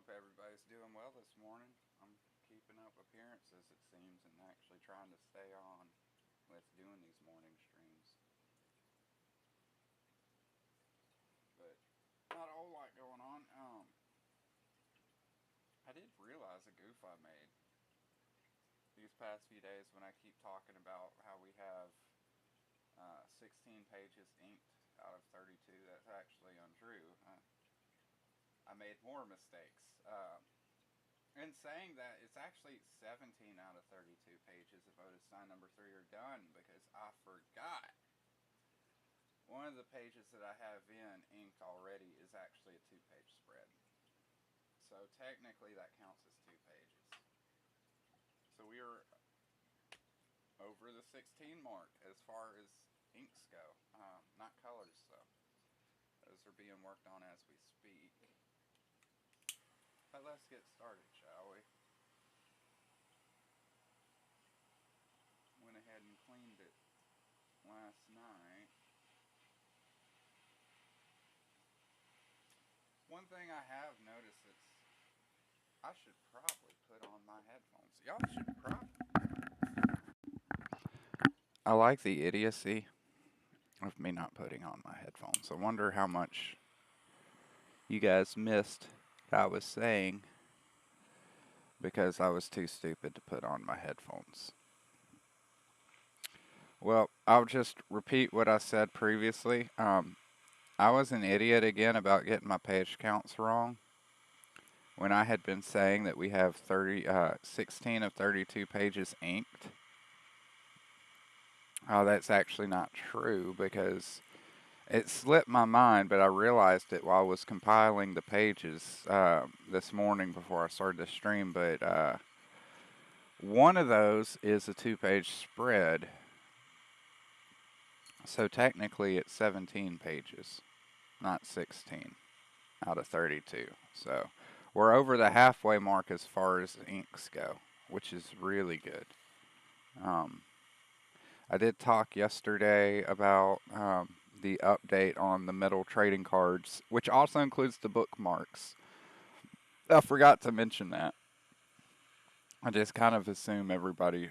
Hope everybody's doing well this morning. I'm keeping up appearances, it seems, and actually trying to stay on with doing these morning streams. But not a whole lot going on. I did realize a goof I made these past few days when I keep talking about how we have 16 pages inked out of 32. That's actually untrue. I made more mistakes. In saying that, it's actually 17 out of 32 pages of Otis Stein number 3 are done because I forgot. One of the pages that I have in inked already is actually a two-page spread. So technically that counts as 2 pages. So we are over the 16 mark as far as inks go. Not colors though. Those are being worked on as we speak. But let's get started, shall we? Went ahead and cleaned it last night. One thing I have noticed is I should probably put on my headphones. Y'all should probably. I like the idiocy of me not putting on my headphones. I wonder how much you guys missed what I was saying because I was too stupid to put on my headphones. Well, I'll just repeat what I said previously. I was an idiot again about getting my page counts wrong when I had been saying that we have 16 of 32 pages inked. Oh, that's actually not true because it slipped my mind, but I realized it while I was compiling the pages this morning before I started the stream. But one of those is a two-page spread, so technically it's 17 pages, not 16 out of 32. So we're over the halfway mark as far as inks go, which is really good. I did talk yesterday about the update on the metal trading cards, which also includes the bookmarks. I forgot to mention that. I just kind of assume everybody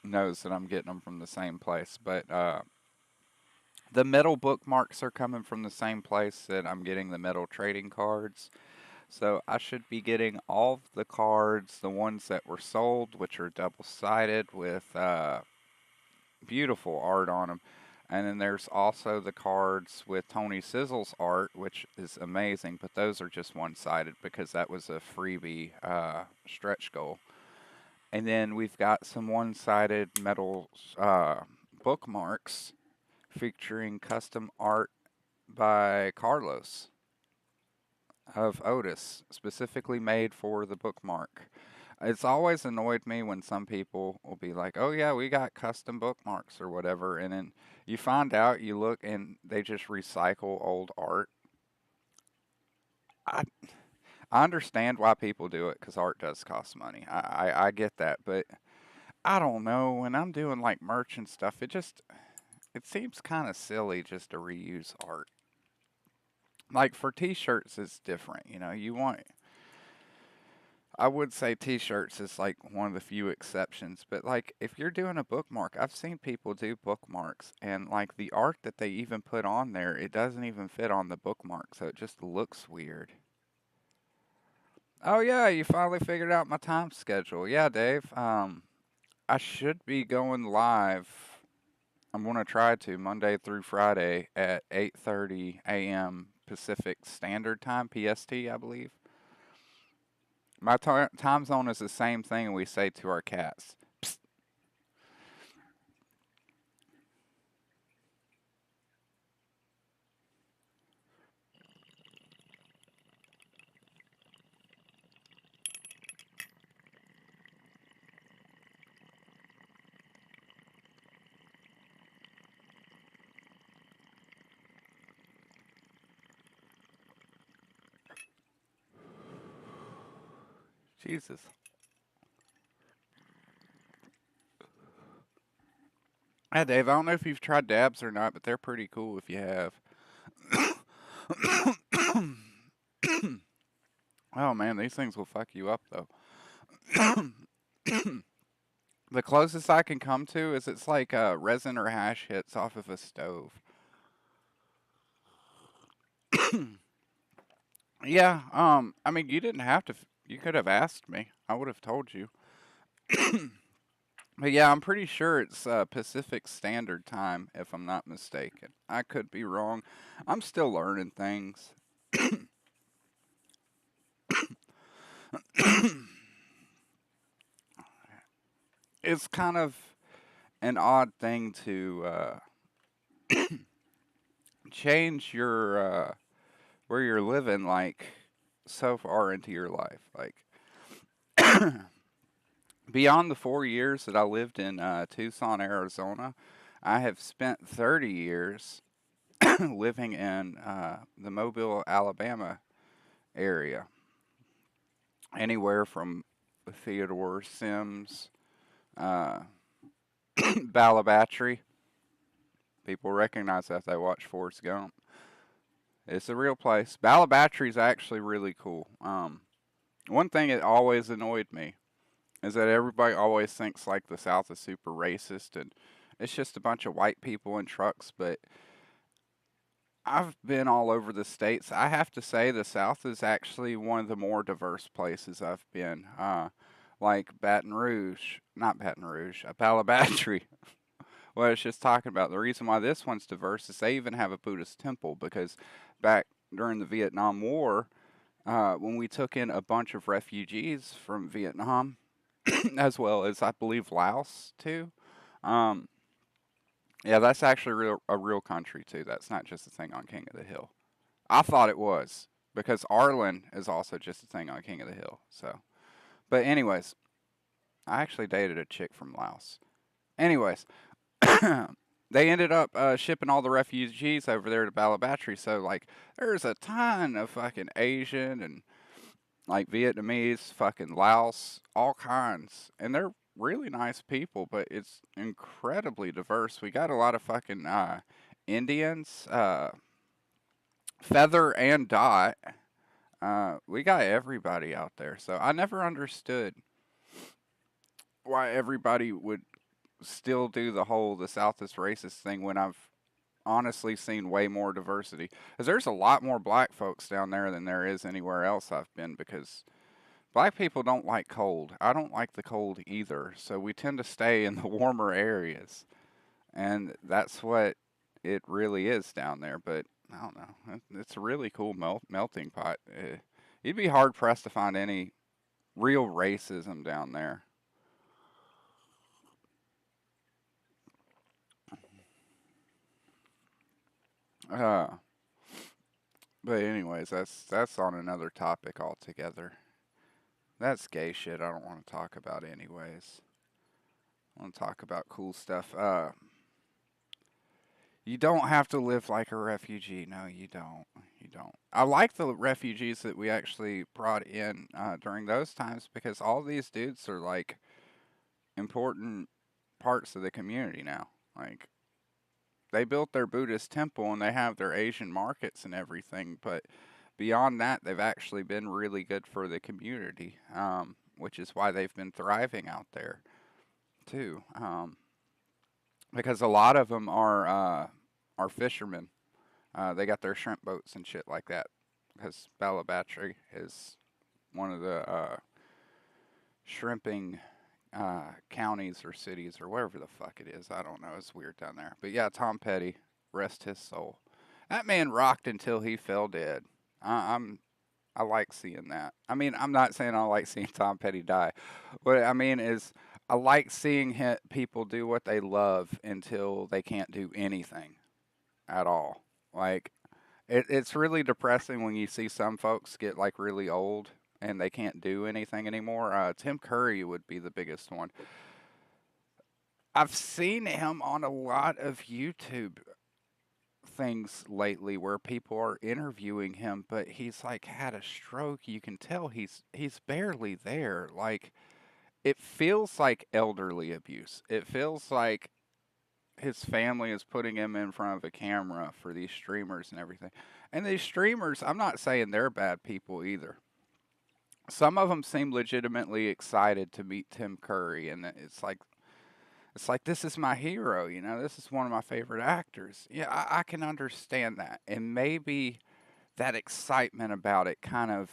knows that I'm getting them from the same place, but the metal bookmarks are coming from the same place that I'm getting the metal trading cards. So I should be getting all of the cards, the ones that were sold, which are double-sided with beautiful art on them. And then there's also the cards with Tony Sizzle's art, which is amazing, but those are just one-sided because that was a freebie stretch goal. And then we've got some one-sided metal bookmarks featuring custom art by Carlos of Otis, specifically made for the bookmark. It's always annoyed me when some people will be like, "Oh yeah, we got custom bookmarks or whatever," and then you find out, you look, and they just recycle old art. I I understand why people do it because art does cost money. I get that, but I don't know, when I'm doing like merch and stuff, it seems kind of silly just to reuse art. Like for T-shirts, it's different. I would say T-shirts is like one of the few exceptions, but like if you're doing a bookmark, I've seen people do bookmarks, and like the art that they even put on there, it doesn't even fit on the bookmark, so it just looks weird. Oh yeah, you finally figured out my time schedule. Yeah, Dave. I should be going live. I'm gonna try to Monday through Friday at 8:30 a.m. Pacific Standard Time, PST, I believe. My time zone is the same thing we say to our cats. Psst. Jesus. Hey, Dave, I don't know if you've tried dabs or not, but they're pretty cool if you have. Oh man, these things will fuck you up though. The closest I can come to is it's like resin or hash hits off of a stove. Yeah, I mean, you didn't have to. You could have asked me. I would have told you. But yeah, I'm pretty sure it's Pacific Standard Time, if I'm not mistaken. I could be wrong. I'm still learning things. It's kind of an odd thing to change your where you're living, like so far into your life. Like beyond the 4 years that I lived in Tucson, Arizona, I have spent 30 years living in the Mobile, Alabama area. Anywhere from Theodore Sims, uh, Balabatry. People recognize that if they watch Forrest Gump. It's a real place. Balabatry is actually really cool. One thing that always annoyed me is that everybody always thinks like the South is super racist and it's just a bunch of white people in trucks, but I've been all over the states. I have to say the South is actually one of the more diverse places I've been. Like Baton Rouge, not Baton Rouge, Balabatry. What I was just talking about. The reason why this one's diverse is they even have a Buddhist temple because back during the Vietnam War, when we took in a bunch of refugees from Vietnam, as well as I believe Laos too. Um, yeah, that's actually a real country too. That's not just a thing on King of the Hill. I thought it was because Arlen is also just a thing on King of the Hill. So, but anyways, I actually dated a chick from Laos. Anyways, they ended up shipping all the refugees over there to Balabatry. So like, there's a ton of fucking Asian and like Vietnamese, fucking Laos, all kinds, and they're really nice people. But it's incredibly diverse. We got a lot of fucking Indians, Feather and Dot. We got everybody out there. So I never understood why everybody would still do the South is racist thing when I've honestly seen way more diversity. Because there's a lot more black folks down there than there is anywhere else I've been because black people don't like cold. I don't like the cold either. So we tend to stay in the warmer areas. And that's what it really is down there. But I don't know. It's a really cool melting pot. You'd be hard pressed to find any real racism down there. Uh, but anyways, that's on another topic altogether. That's gay shit. I don't want to talk about anyways. I want to talk about cool stuff. You don't have to live like a refugee. No, you don't. You don't. I like the refugees that we actually brought in during those times because all these dudes are like important parts of the community now. Like they built their Buddhist temple and they have their Asian markets and everything, but beyond that, they've actually been really good for the community, which is why they've been thriving out there too. Because a lot of them are fishermen. They got their shrimp boats and shit like that. Because Balabatry is one of the shrimping counties or cities or wherever the fuck it is. I don't know. It's weird down there. But yeah, Tom Petty, rest his soul. That man rocked until he fell dead. I like seeing that. I mean, I'm not saying I like seeing Tom Petty die. What I mean is, I like seeing people do what they love until they can't do anything at all. Like, it's really depressing when you see some folks get like really old and they can't do anything anymore. Tim Curry would be the biggest one. I've seen him on a lot of YouTube things lately where people are interviewing him, but he's like had a stroke. You can tell he's barely there. Like it feels like elderly abuse. It feels like his family is putting him in front of a camera for these streamers and everything. And these streamers, I'm not saying they're bad people either. some of them seem legitimately excited to meet Tim Curry, and it's like this is my hero, you know, this is one of my favorite actors. Yeah, I can understand that, and maybe that excitement about it kind of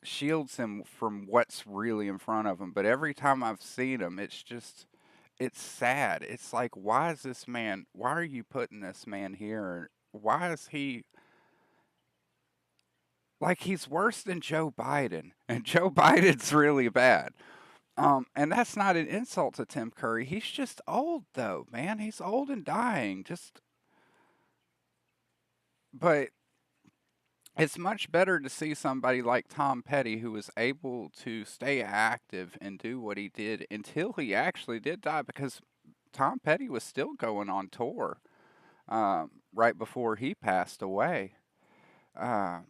shields him from what's really in front of him. But every time I've seen him, it's sad. It's like, why is this man? Why are you putting this man here? Why is he like he's worse than Joe Biden? And Joe Biden's really bad. And that's not an insult to Tim Curry. He's just old though, man. He's old and dying. Just but it's much better to see somebody like Tom Petty who was able to stay active and do what he did until he actually did die because Tom Petty was still going on tour right before he passed away. Uh,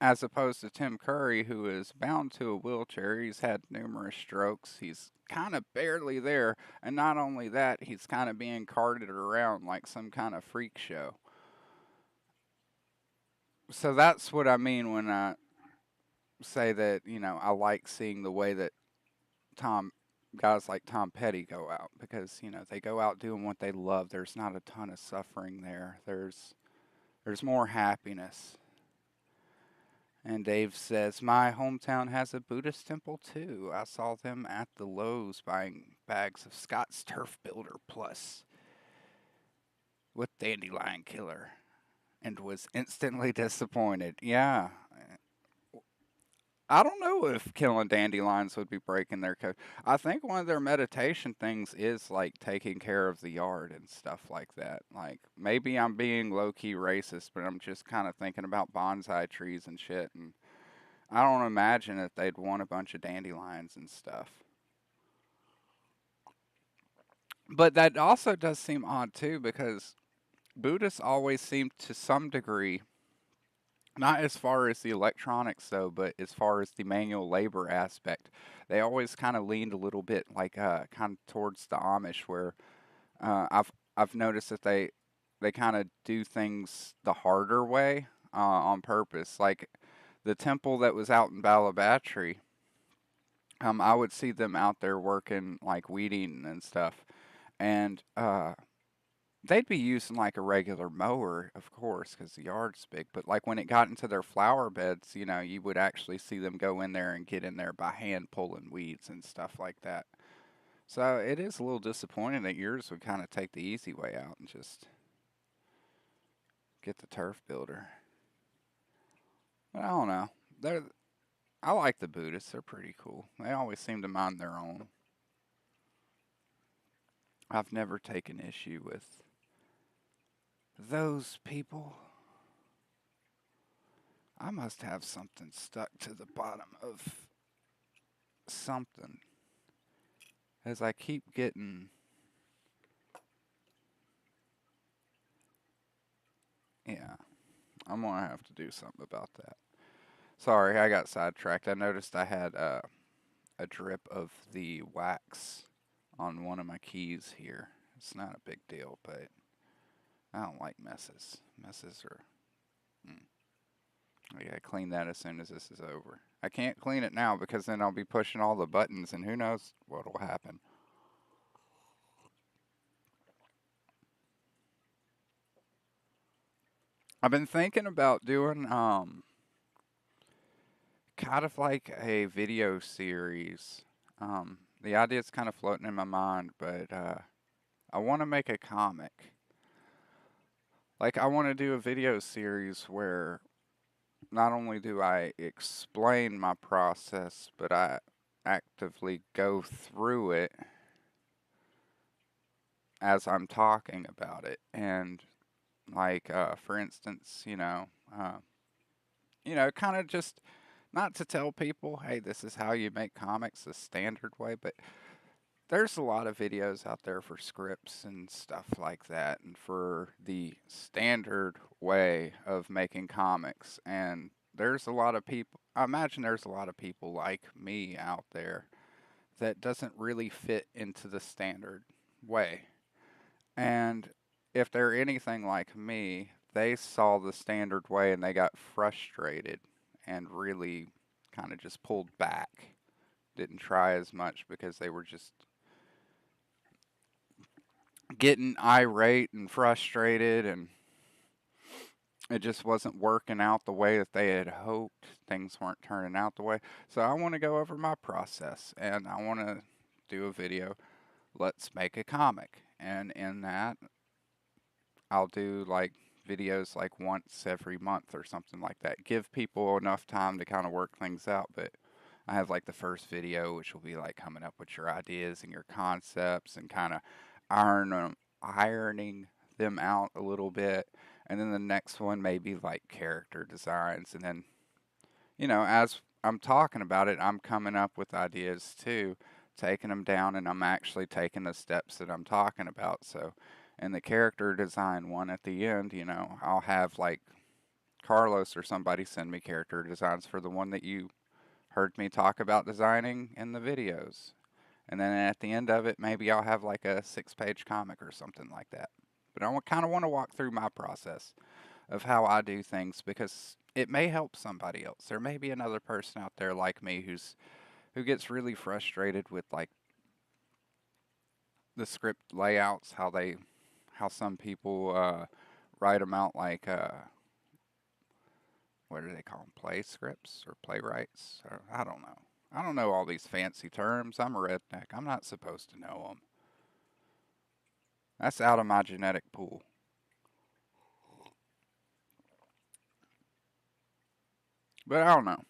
as opposed to Tim Curry, who is bound to a wheelchair. He's had numerous strokes. He's kind of barely there. And not only that, he's kind of being carted around like some kind of freak show. So that's what I mean when I say that, you know, I like seeing the way that Tom guys like Tom Petty go out because, you know, they go out doing what they love. There's not a ton of suffering there. There's more happiness. And Dave says, my hometown has a Buddhist temple too. I saw them at the Lowe's buying bags of Scott's Turf Builder Plus with Dandelion Killer and was instantly disappointed. Yeah. I don't know if killing dandelions would be breaking their code. I think one of their meditation things is like taking care of the yard and stuff like that. Like maybe I'm being low key racist, but I'm just kind of thinking about bonsai trees and shit. And I don't imagine that they'd want a bunch of dandelions and stuff. But that also does seem odd too, because Buddhists always seem to some degree, not as far as the electronics though, but as far as the manual labor aspect, they always kind of leaned a little bit like kind of towards the Amish, where I've noticed that they kind of do things the harder way on purpose. Like the temple that was out in Balabatry, I would see them out there working like weed eating and stuff, and they'd be using like a regular mower, of course, because the yard's big. But like when it got into their flower beds, you know, you would actually see them go in there and get in there by hand pulling weeds and stuff like that. So it is a little disappointing that yours would kind of take the easy way out and just get the turf builder. But I don't know. They're I like the Buddhists. They're pretty cool. They always seem to mind their own. I've never taken issue with those people. I must have something stuck to the bottom of something. As I keep getting. Yeah, I'm gonna have to do something about that. Sorry, I got sidetracked. I noticed I had a drip of the wax on one of my keys here. It's not a big deal, but I don't like messes. Messes are. Mm. I gotta clean that as soon as this is over. I can't clean it now because then I'll be pushing all the buttons and who knows what'll happen. I've been thinking about doing kind of like a video series. The idea's kind of floating in my mind, but I want to make a comic. Like I want to do a video series where not only do I explain my process, but I actively go through it as I'm talking about it. And like, for instance, kind of just not to tell people, hey, this is how you make comics the standard way, but there's a lot of videos out there for scripts and stuff like that, and for the standard way of making comics. And there's a lot of people, I imagine there's a lot of people like me out there that doesn't really fit into the standard way. And if they're anything like me, they saw the standard way and they got frustrated and really kind of just pulled back. Didn't try as much because they were just getting irate and frustrated, and it just wasn't working out the way that they had hoped. Things weren't turning out the way. So I want to go over my process, and I want to do a video. Let's make a comic. And in that, I'll do like videos like once every month or something like that. Give people enough time to kind of work things out. But I have like the first video, which will be like coming up with your ideas and your concepts and kind of ironing them out a little bit. And then the next one may be like character designs. And then, as I'm talking about it, I'm coming up with ideas too, taking them down, and I'm actually taking the steps that I'm talking about. So, in the character design one at the end, I'll have like Carlos or somebody send me character designs for the one that you heard me talk about designing in the videos. And then at the end of it, maybe I'll have like a 6-page comic or something like that. But I kind of want to walk through my process of how I do things because it may help somebody else. There may be another person out there like me who gets really frustrated with like the script layouts, how some people write them out like what do they call them? Play scripts or playwrights? Or, I don't know. I don't know all these fancy terms. I'm a redneck. I'm not supposed to know them. That's out of my genetic pool. But I don't know.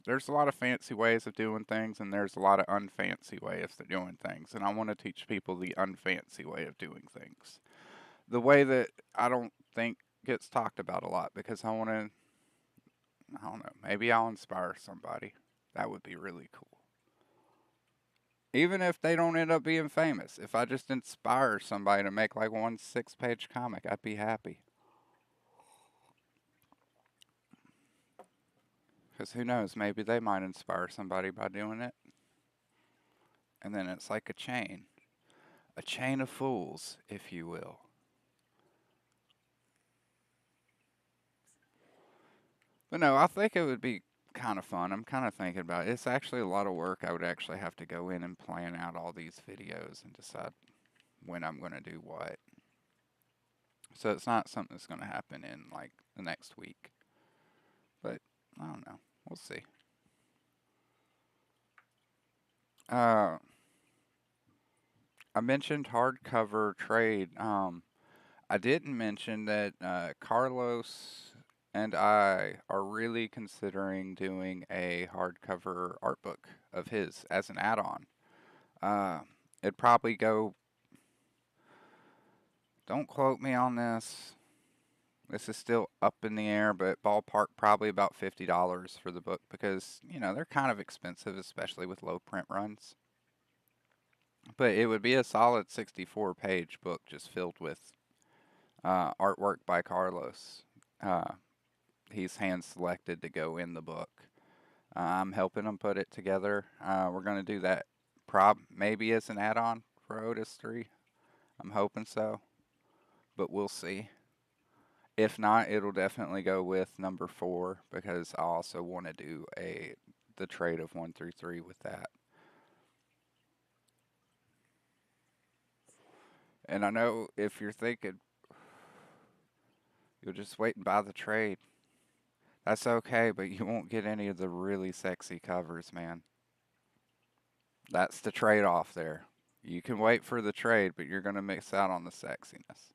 There's a lot of fancy ways of doing things, and there's a lot of unfancy ways of doing things. And I want to teach people the unfancy way of doing things. The way that I don't think gets talked about a lot because I don't know, maybe I'll inspire somebody. That would be really cool. Even if they don't end up being famous, if I just inspire somebody to make like one 6-page comic, I'd be happy. Because who knows, maybe they might inspire somebody by doing it. And then it's like a chain of fools, if you will. But no, I think it would be kind of fun. I'm kind of thinking about it. It's actually a lot of work. I would actually have to go in and plan out all these videos and decide when I'm going to do what. So it's not something that's going to happen in like the next week. But I don't know. We'll see. Uh, I mentioned hardcover trade. I didn't mention that Carlos and I are really considering doing a hardcover art book of his as an add-on. Uh, it'd probably go. Don't quote me on this. This is still up in the air, but ballpark probably about $50 for the book because they're kind of expensive, especially with low print runs. But it would be a solid 64-page book just filled with artwork by Carlos. Uh, he's hand selected to go in the book. I'm helping him put it together. We're going to do that maybe as an add-on for Otis 3. I'm hoping so, but we'll see. If not, it'll definitely go with number 4 because I also want to do the trade of 1 through 3 with that. And I know if you're thinking you'll just wait and buy the trade, that's okay, but you won't get any of the really sexy covers, man. That's the trade-off there. You can wait for the trade, but you're going to miss out on the sexiness.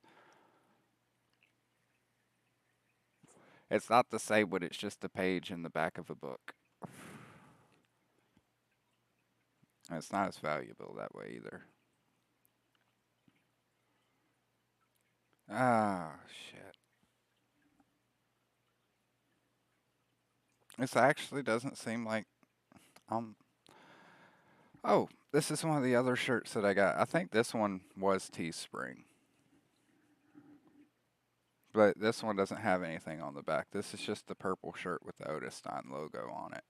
It's not the same when it's just a page in the back of a book. It's not as valuable that way either. Ah, shit. This actually doesn't seem like um oh, this is one of the other shirts that I got. I think this one was Teespring. But this one doesn't have anything on the back. This is just the purple shirt with the Otis Stein logo on it.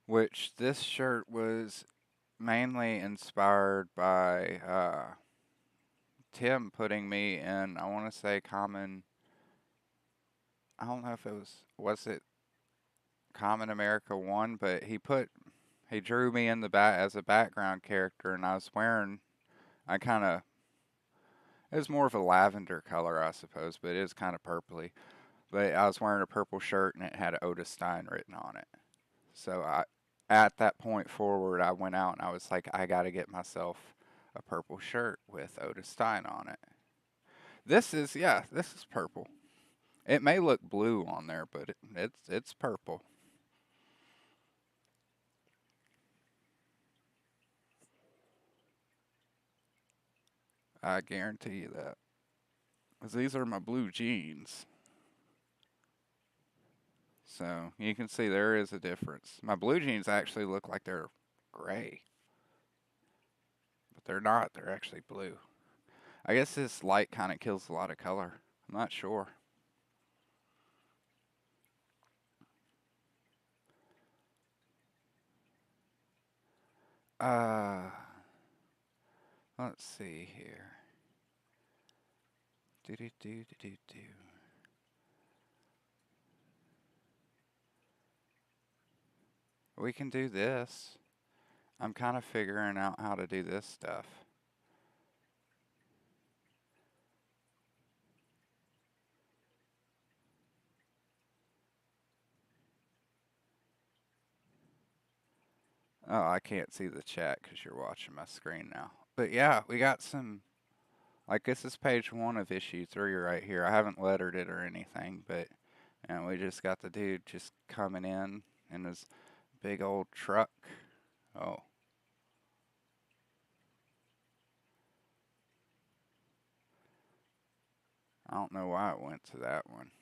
Which this shirt was mainly inspired by Tim putting me in, I want to say, common I don't know if it was it Common America 1, but he drew me in the back as a background character, and I was wearing, I kind of, it was more of a lavender color, I suppose, but it is kind of purpley. But I was wearing a purple shirt, and it had Otis Stein written on it. So at that point forward, I went out and I was like, I got to get myself a purple shirt with Otis Stein on it. This is purple. It may look blue on there, but it's purple. I guarantee you that. 'Cause these are my blue jeans. So you can see there is a difference. My blue jeans actually look like they're gray, but they're not. They're actually blue. I guess this light kind of kills a lot of color. I'm not sure. Uh, let's see here. Do do do do do do. We can do this. I'm kind of figuring out how to do this stuff. Oh, I can't see the chat because you're watching my screen now. But yeah, we got some. Like this is page 1 of issue 3 right here. I haven't lettered it or anything, but and we just got the dude just coming in his big old truck. Oh, I don't know why it went to that one.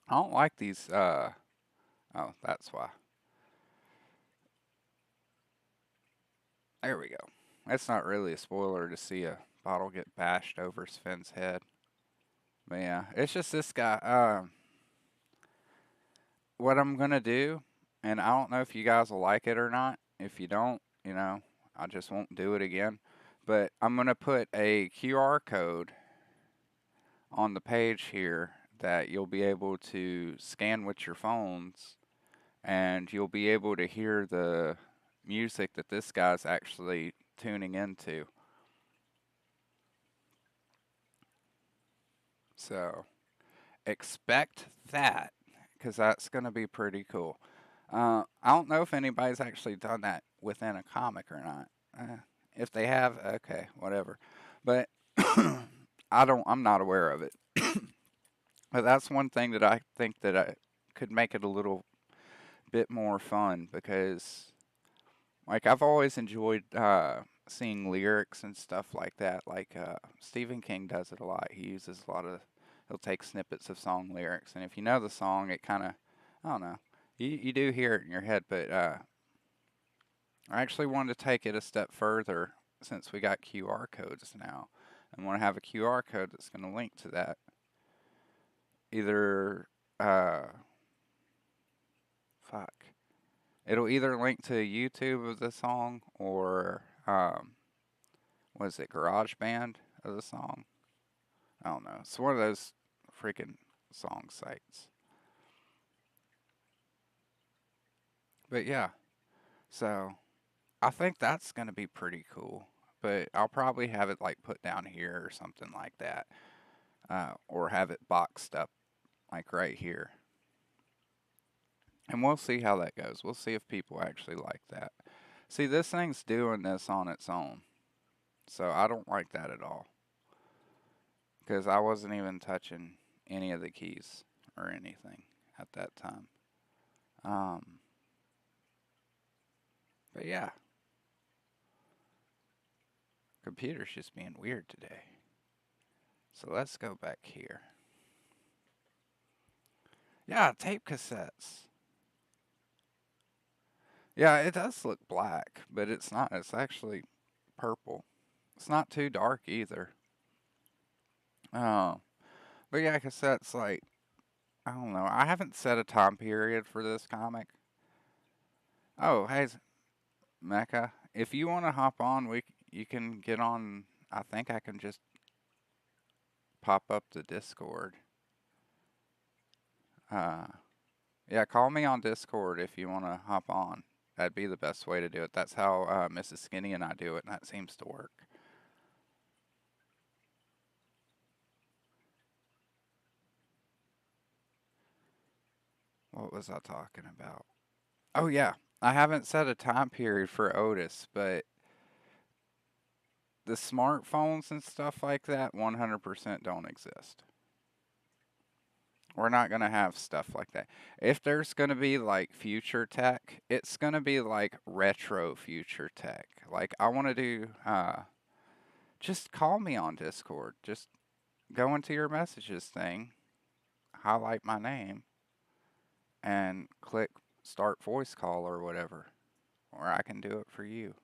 I don't like these. Oh, that's why. There we go. That's not really a spoiler to see a bottle get bashed over Sven's head. But yeah, it's just this guy. What I'm gonna do, and I don't know if you guys will like it or not. If you don't, I just won't do it again. But I'm gonna put a QR code on the page here that you'll be able to scan with your phones, and you'll be able to hear the music that this guy's actually tuning into. So expect that, because that's going to be pretty cool. I don't know if anybody's actually done that within a comic or not. If they have, okay, whatever. But I'm not aware of it. But that's one thing that I think that I could make it a little bit more fun because, like, I've always enjoyed seeing lyrics and stuff like that. Like Stephen King does it a lot. He uses a lot of, he'll take snippets of song lyrics, and if you know the song, it kind of, I don't know, you do hear it in your head. But I actually wanted to take it a step further since we got QR codes now, and want to have a QR code that's going to link to that. Either uh, fuck. It'll either link to YouTube of the song or was it GarageBand of the song? I don't know. It's one of those freaking song sites. But yeah, so I think that's gonna be pretty cool. But I'll probably have it like put down here or something like that, or have it boxed up like right here. And we'll see how that goes. We'll see if people actually like that. See, this thing's doing this on its own. So I don't like that at all. Because I wasn't even touching any of the keys or anything at that time. Um, but yeah, computer's just being weird today. So let's go back here. Yeah, tape cassettes. Yeah, it does look black, but it's not. It's actually purple. It's not too dark either. Oh, but yeah, cassettes like I don't know. I haven't set a time period for this comic. Oh, hey, Mecca, if you want to hop on, you can get on. I think I can just pop up the Discord. Uh, yeah, call me on Discord if you want to hop on. That'd be the best way to do it. That's how Mrs. Skinny and I do it, and that seems to work. What was I talking about? Oh, yeah. I haven't set a time period for Otis, but the smartphones and stuff like that 100% don't exist. We're not going to have stuff like that. If there's going to be like future tech, it's going to be like retro future tech. Like, I want to do, just call me on Discord. Just go into your messages thing, highlight my name, and click start voice call or whatever, or I can do it for you.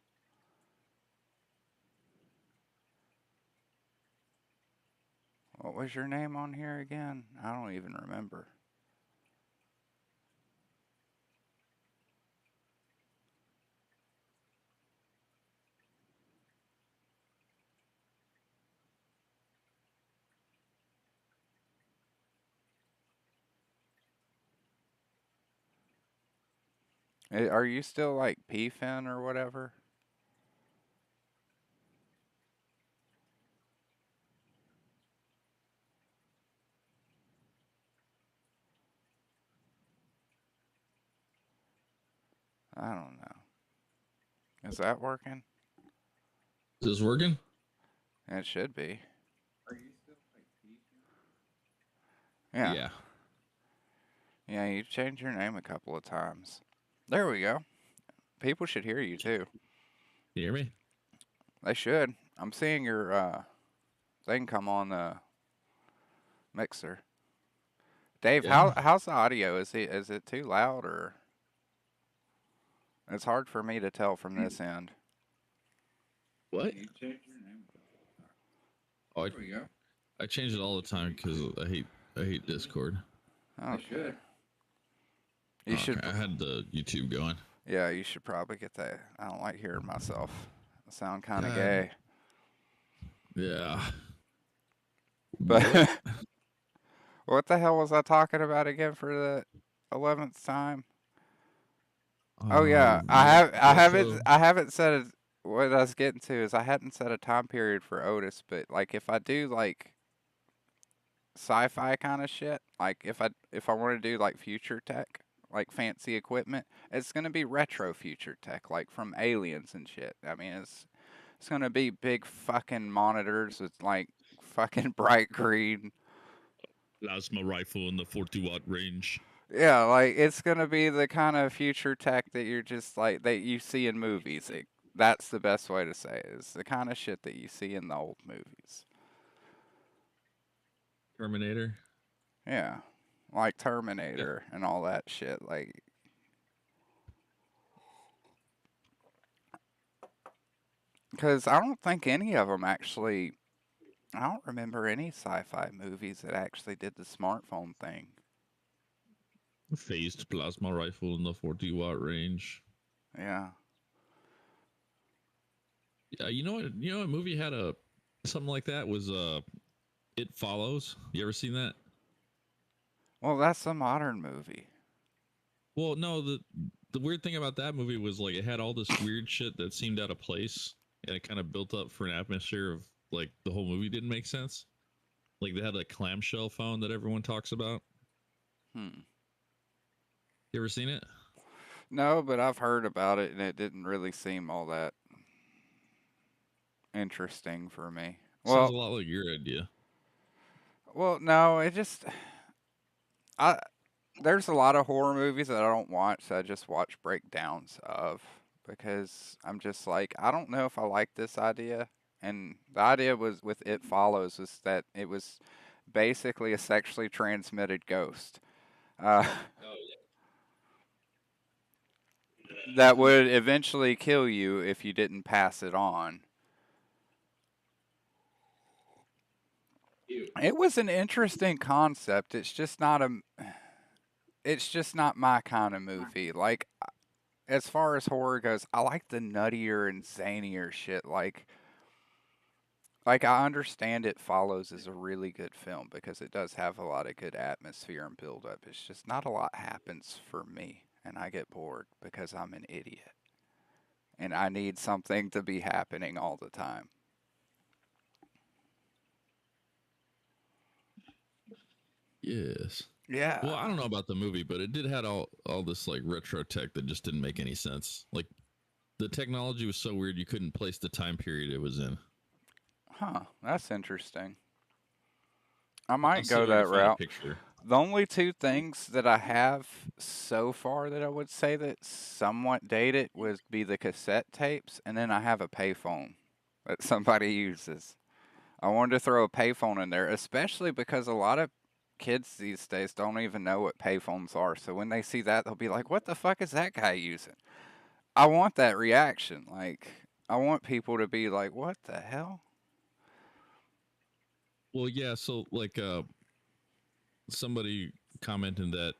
What was your name on here again? I don't even remember. Are you still like PFIN or whatever? I don't know. Is that working? Is this working? It should be. Yeah. Yeah. Yeah, you changed your name a couple of times. There we go. People should hear you too. You hear me? They should. I'm seeing your thing come on the mixer. Dave, Yeah. how's the audio? Is it too loud or it's hard for me to tell from this end. What? Oh, I change it all the time because I hate Discord. Okay. You Okay, should I had the YouTube going. yeah, you should probably get that. I don't like hearing myself. I sound kind of God, gay. yeah. But What? what the hell was I talking about again for the 11th time? Oh yeah, Retro. I haven't said it, what I was getting to is I hadn't set a time period for Otis, but like if I do like sci-fi kind of shit, like if I want to do like future tech, like fancy equipment, it's gonna be retro future tech, like from Aliens and shit. I mean, it's gonna be big fucking monitors with like fucking bright green. Plasma rifle in the 40-watt range. Yeah, like it's gonna be the kind of future tech that you're just like that you see in movies. That's the best way to say it. It's the kind of shit that you see in the old movies. Terminator. Yeah, like Yeah. Terminator and all that shit. Like, because I don't think any of them actually. I don't remember any sci-fi movies that actually did the smartphone thing. Phased plasma rifle in the 40-watt range. Yeah. Yeah, you know what? You know what movie had a something like that was It Follows. You ever seen that? Well, that's a modern movie. Well, no, the weird thing about that movie was like it had all this weird shit that seemed out of place, and it kind of built up for an atmosphere of like the whole movie didn't make sense. Like they had a clamshell phone that everyone talks about. Hmm. You ever seen it? No, but I've heard about it, and it didn't really seem all that interesting for me. Sounds a Well, lot like your idea. no, it just I there's a lot of horror movies that I don't watch. That I just watch breakdowns of because I'm just like I don't know if I like this idea. And the idea was with It Follows was that it was basically a sexually transmitted ghost uh, that would eventually kill you if you didn't pass it on. It was an interesting concept. It's just not my kind of movie. Like as far as horror goes, I like the nuttier and zanier shit. Like Like, I understand It Follows is a really good film because it does have a lot of good atmosphere and build up. It's just not a lot happens for me, and I get bored because I'm an idiot and I need something to be happening all the time. Yes. Well, I Yeah. don't know about the movie, but it did had all this like retro tech that just didn't make any sense. Like the technology was so weird you couldn't place the time period it was in. Huh. That's interesting. I I'll might see go if I can that find a route. picture. The only two things that I have so far that I would say that somewhat dated would be the cassette tapes, and then I have a payphone that somebody uses. I wanted to throw a payphone in there, especially because a lot of kids these days don't even know what payphones are. So when they see that, they'll be like, "What the fuck is that guy using?" I want that reaction. Like, I want people to be like, "What the hell?" Well, yeah, so like somebody commented that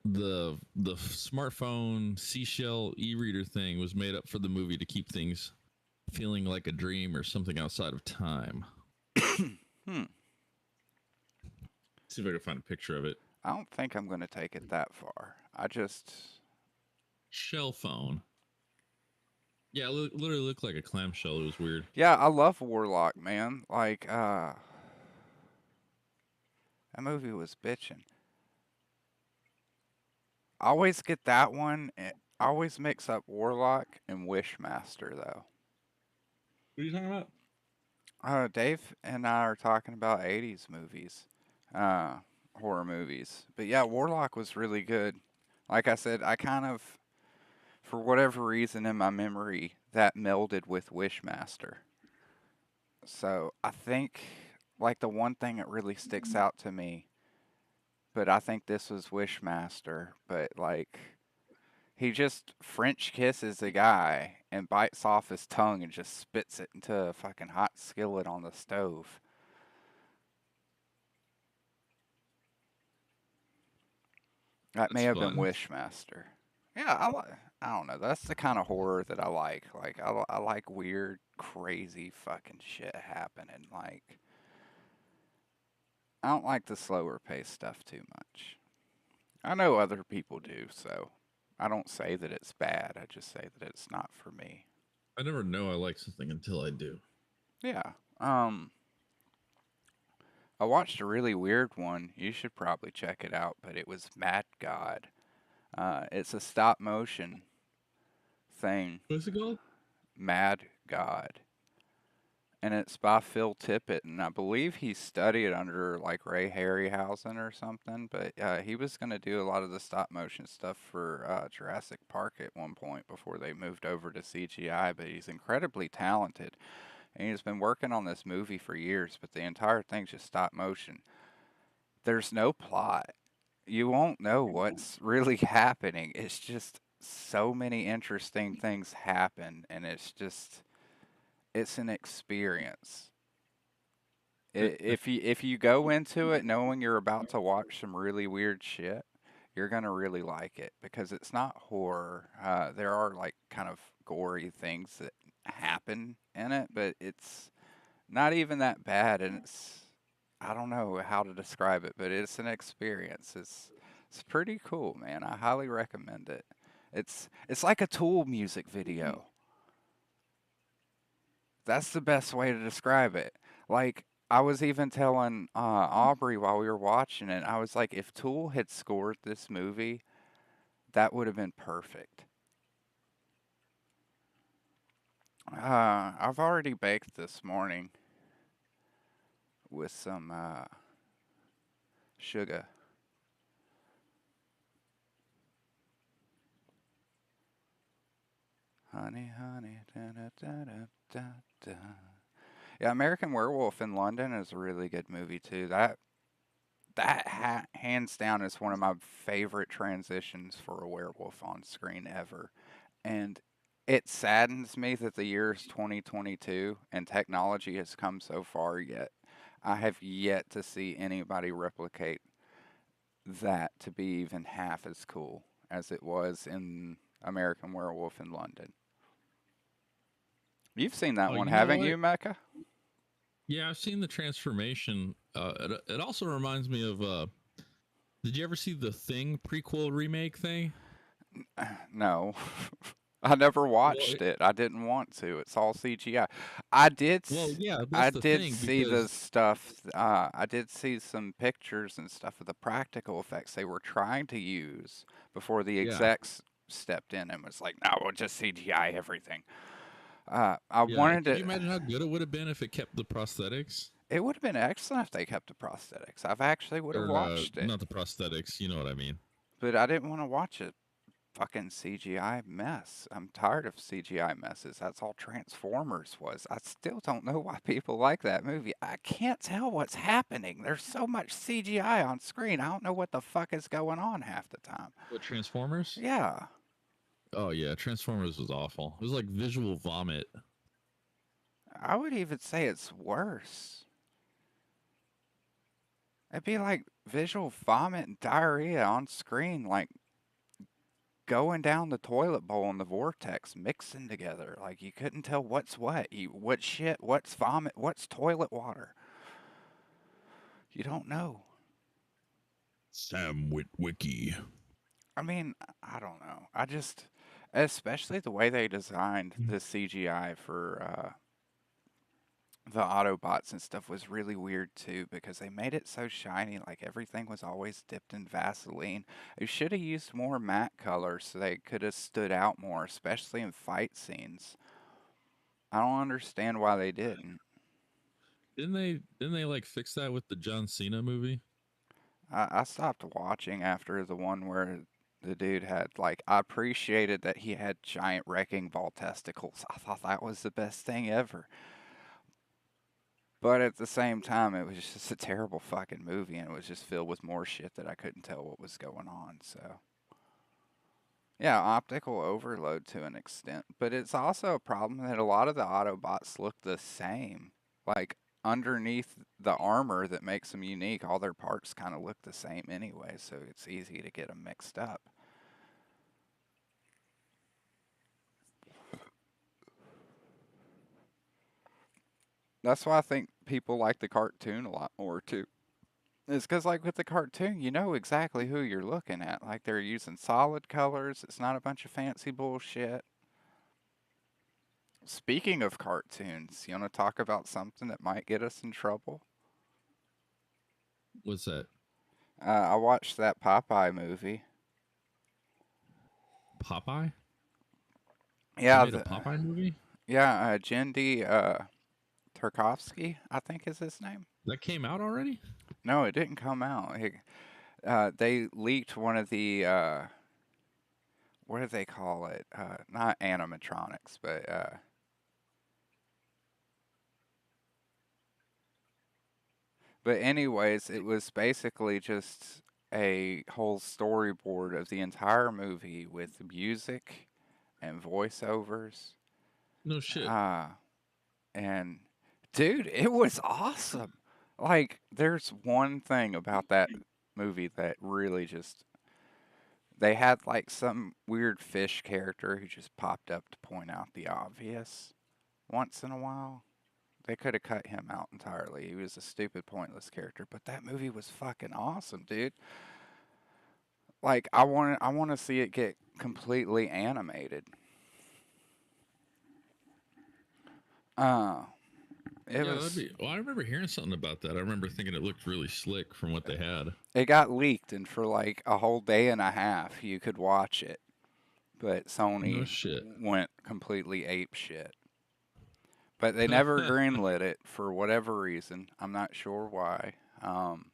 the smartphone seashell e-reader thing was made up for the movie to keep things feeling like a dream or something outside of time. Hmm. See if I can find a picture of it. I don't think I'm going to take it that far. I just, Shell phone. Yeah, it literally looked like a clamshell. It was weird. yeah, I love Warlock, man. Like, that movie was bitching. I always get that one. I always mix up Warlock and Wishmaster, though. What are you talking about? Dave and I are talking about 80s movies, uh, horror movies. But yeah, Warlock was really good. Like I said, I kind of, for whatever reason in my memory, that melded with Wishmaster. So I think, like, the one thing that really sticks out to me, but I think this was Wishmaster, but like, he just French kisses a guy and bites off his tongue and just spits it into a fucking hot skillet on the stove. That may That's have been fun. Wishmaster. Yeah, I don't know. That's the kind of horror that I like. Like I like weird, crazy fucking shit happening. Like I don't like the slower paced stuff too much. I know other people do, so I don't say that it's bad. I just say that it's not for me. I never know I like something until I do. Yeah. I watched a really weird one. You should probably check it out, but it was Mad God. It's a stop motion thing. What's it called? Mad God. And it's by Phil Tippett, and I believe he studied under like Ray Harryhausen or something. But he was going to do a lot of the stop motion stuff for Jurassic Park at one point before they moved over to CGI. But he's incredibly talented, and he's been working on this movie for years. But the entire thing's just stop motion. There's no plot. You won't know what's really happening. It's just so many interesting things happen, and it's an experience. If you go into it knowing you're about to watch some really weird shit, you're gonna really like it because it's not horror. There are like kind of gory things that happen in it, but it's not even that bad, and it's I don't know how to describe it, but it's an experience. It's pretty cool, man. I highly recommend it. It's like a Tool music video. That's the best way to describe it. Like I was even telling Aubrey while we were watching it, I was like, if Tool had scored this movie, that would have been perfect. I've already baked this morning with some sugar. Honey, honey, da da da da da da. Yeah, American Werewolf in London is a really good movie too. Hands down is one of my favorite transitions for a werewolf on screen ever. And it saddens me that the year is 2022 and technology has come so far yet. I have yet to see anybody replicate that to be even half as cool as it was in American Werewolf in London. You've seen that Oh, one, you know haven't what? you, Mecca? Yeah, I've seen the transformation. It also reminds me of. Did you ever see the Thing prequel remake thing? No. I never Well, watched it. I didn't want to. It's all CGI. I did well, s- yeah, I that's the did thing see the because stuff I did see some pictures and stuff of the practical effects they were trying to use before the yeah, execs stepped in and was like, "No, we'll just CGI everything." I yeah. wanted Could to you imagine how good it would have been if it kept the prosthetics It would have been excellent if they kept the prosthetics. I've actually would have or watched it, not the prosthetics? You know what I mean? but I didn't want to watch a fucking CGI mess. I'm tired of CGI messes. That's all Transformers was. I still don't know why people like that movie. I can't tell what's happening. There's so much CGI on screen. I don't know what the fuck is going on half the time. What Transformers? Yeah, Oh yeah, Transformers was awful. It was like visual vomit. I would even say it's worse. It'd be like visual vomit and diarrhea on screen, like going down the toilet bowl in the vortex, mixing together. Like you couldn't tell what's what. What's shit, what's vomit, what's toilet water. You don't know. Sam Witwicky. I mean, I don't know. I just, especially the way they designed the CGI for the Autobots and stuff was really weird too because they made it so shiny, like everything was always dipped in Vaseline. They should have used more matte colors so they could have stood out more, especially in fight scenes. I don't understand why they didn't. Didn't they like fix that with the John Cena movie? I stopped watching after the one where the dude had like I appreciated that he had giant wrecking ball testicles. I thought that was the best thing ever. But at the same time, it was just a terrible fucking movie, and it was just filled with more shit that I couldn't tell what was going on. So, yeah, optical overload to an extent. But it's also a problem that a lot of the Autobots look the same. Like, underneath the armor that makes them unique, all their parts kind of look the same anyway, so it's easy to get them mixed up. That's why I think people like the cartoon a lot more, too. It's because, like, with the cartoon, you know exactly who you're looking at. Like, they're using solid colors. It's not a bunch of fancy bullshit. Speaking of cartoons, you want to talk about something that might get us in trouble? What's that? I watched that Popeye movie. Popeye? They Yeah, made a Popeye movie? Jendi Tarkovsky, I think is his name. That came out already? No, it didn't come out. They leaked one of the what do they call it? Not animatronics, but anyways, it was basically just a whole storyboard of the entire movie with music and voiceovers. No shit. Uh, and dude, it was awesome. Like, there's one thing about that movie that really just they had like some weird fish character who just popped up to point out the obvious once in a while. They could have cut him out entirely. He was a stupid, pointless character, but that movie was fucking awesome, dude. Like I want to see it get completely animated. Uh, it Yeah, that'd was be. Well, I remember hearing something about that. I remember thinking it looked really slick from what they had. it got leaked, and for like a whole day and a half, you could watch it. But No Sony shit. went completely ape shit. But they never greenlit it for whatever reason. I'm not sure why. Um,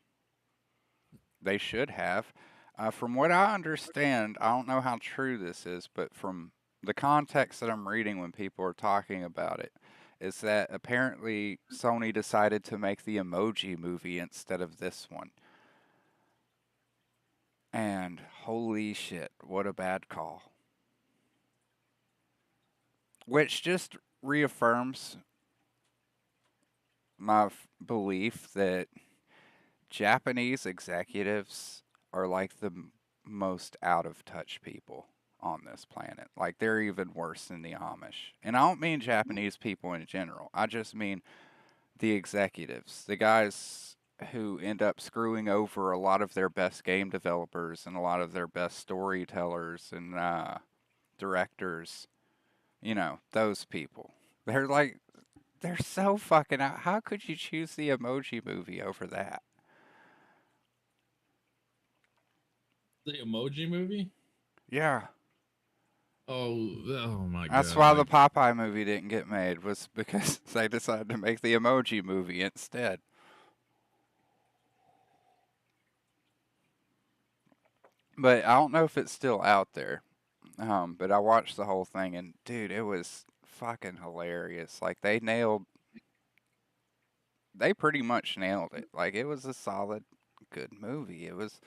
they should have. From what I understand, I don't know how true this is, but from the context that I'm reading when people are talking about it, is that apparently Sony decided to make the Emoji Movie instead of this one. And holy shit, what a bad call. Which just reaffirms my belief that Japanese executives are like the most out of touch people on this planet. Like they're even worse than the Amish. And I don't mean Japanese people in general. I just mean the executives, the guys who end up screwing over a lot of their best game developers and a lot of their best storytellers and directors. You know, those people. They're like, they're so fucking out. How could you choose the Emoji Movie over that? The Emoji Movie? Yeah. Oh my That's god! why the Popeye movie didn't get made, was because they decided to make the Emoji Movie instead. But I don't know if it's still out there. But I watched the whole thing and dude, it was fucking hilarious. Like they pretty much nailed it. Like it was a solid, good movie. It was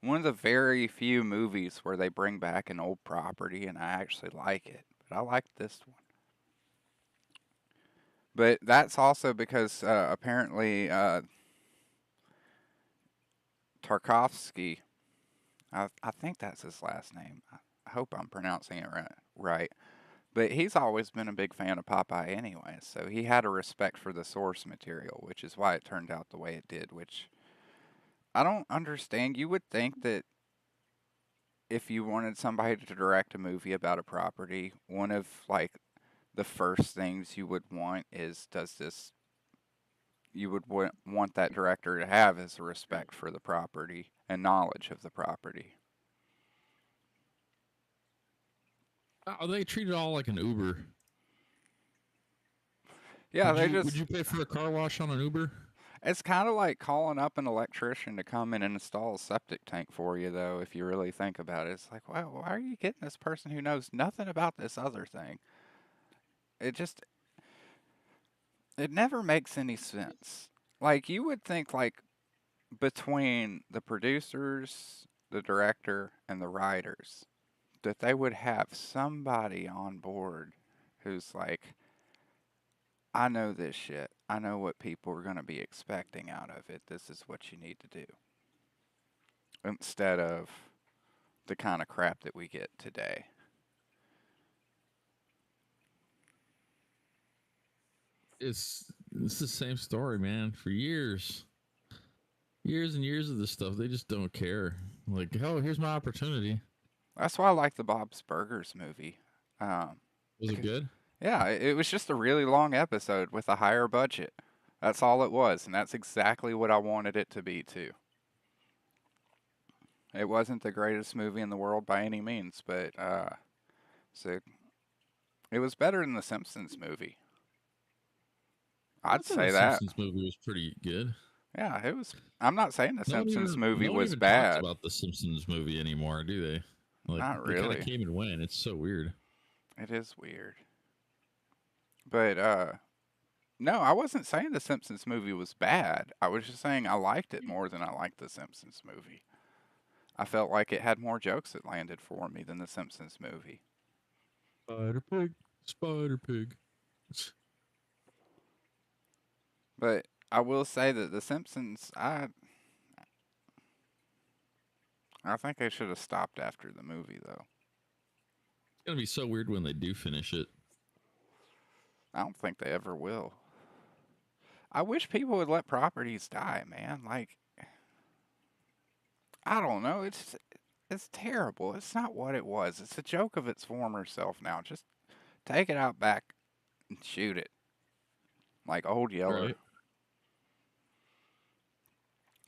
one of the very few movies where they bring back an old property and I actually like it. But I liked this one. But that's also because apparently Tarkovsky, I think that's his last name. I hope I'm pronouncing it right. But he's always been a big fan of Popeye anyway, so he had a respect for the source material, which is why it turned out the way it did, which I don't understand. You would think that if you wanted somebody to direct a movie about a property, one of like the first things you would want is does this you would want that director to have is a respect for the property and knowledge of the property. Oh, they treat it all like an Uber. Yeah, Would they you would just you pay for a car wash on an Uber? it's kind of like calling up an electrician to come in and install a septic tank for you, though, if you really think about it. It's like, wow, why are you getting this person who knows nothing about this other thing? It just, it never makes any sense. Like, you would think, like, between the producers, the director, and the writers, that they would have somebody on board who's like, I know this shit. I know what people are going to be expecting out of it. This is what you need to do. Instead of the kind of crap that we get today. It's the same story, man. For years and years of this stuff, they just don't care. Like, oh, here's my opportunity. That's why I like the Bob's Burgers movie. Um, Was it because, good? yeah, it was just a really long episode with a higher budget. That's all it was, and that's exactly what I wanted it to be too. It wasn't the greatest movie in the world by any means, but so it was better than the Simpsons movie. I I'd thought the say that. Simpsons movie was pretty good. Yeah, it was. I'm not saying the Simpsons movie No one was even talks bad. about the Simpsons movie anymore, do they? Like, Not it kind of really. came and went. It's so weird. It is weird. But no, I wasn't saying the Simpsons movie was bad. I was just saying I liked it more than I liked the Simpsons movie. I felt like it had more jokes that landed for me than the Simpsons movie. Spider Pig, Spider Pig. But I will say that the Simpsons, I think they should have stopped after the movie though. It's gonna be so weird when they do finish it. I don't think they ever will. I wish people would let properties die, man. Like I don't know, it's terrible. It's not what it was. It's a joke of its former self now. Just take it out back and shoot it like Old Yeller. Right.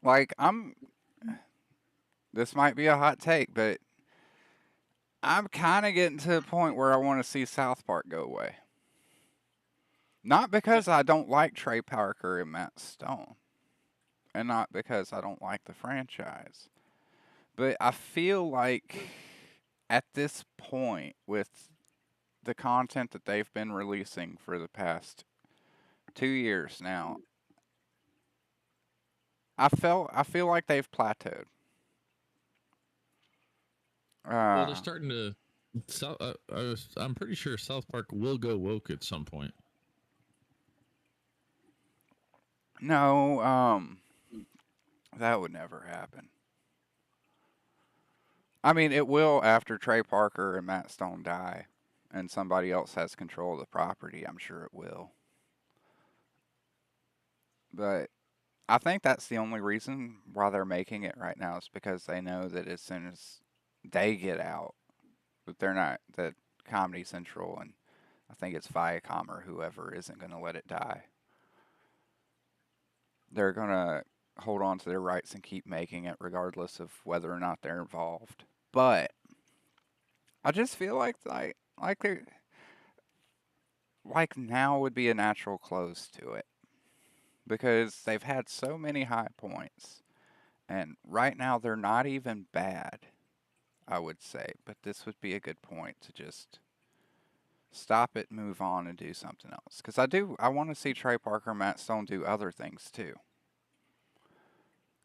Like this might be a hot take, but I'm kind of getting to the point where I want to see South Park go away. Not because I don't like Trey Parker and Matt Stone, and not because I don't like the franchise, but I feel like at this point, with the content that they've been releasing for the past 2 years now, I feel like they've plateaued. Well, they're Uh, starting to. I'm pretty sure South Park will go woke at some point. no, that would never happen. I mean, it will after Trey Parker and Matt Stone die and somebody else has control of the property. I'm sure it will. But I think that's the only reason why they're making it right now is because they know that as soon as they get out, that they're not, that Comedy Central and I think it's Viacom or whoever isn't going to let it die. They're going to hold on to their rights and keep making it regardless of whether or not they're involved. But I just feel like they like now would be a natural close to it because they've had so many high points and right now they're not even bad, I would say, but this would be a good point to just stop it, move on, and do something else. Because I want to see Trey Parker and Matt Stone do other things too.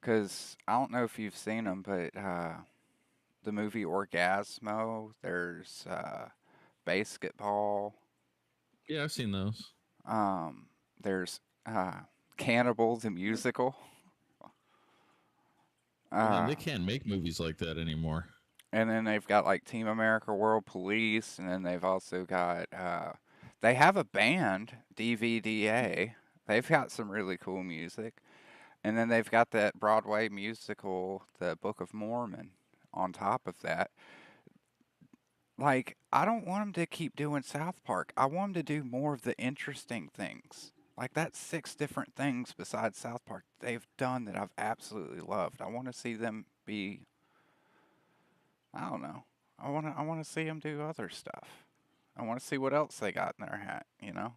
Because I don't know if you've seen them, but the movie Orgasmo, there's basketball, Yeah, I've seen those. um, there's Cannibal the musical, Well, then uh, they can't make movies like that anymore. and then they've got like Team America World Police, and then they've also got they have a band DVDA. They've got some really cool music. And then they've got that Broadway musical, The Book of Mormon, on top of that. Like, I don't want them to keep doing South Park. I want them to do more of the interesting things. Like, that's six different things besides South Park they've done that I've absolutely loved. I want to see them be, I don't know. I want to see them do other stuff. I want to see what else they got in their hat, you know?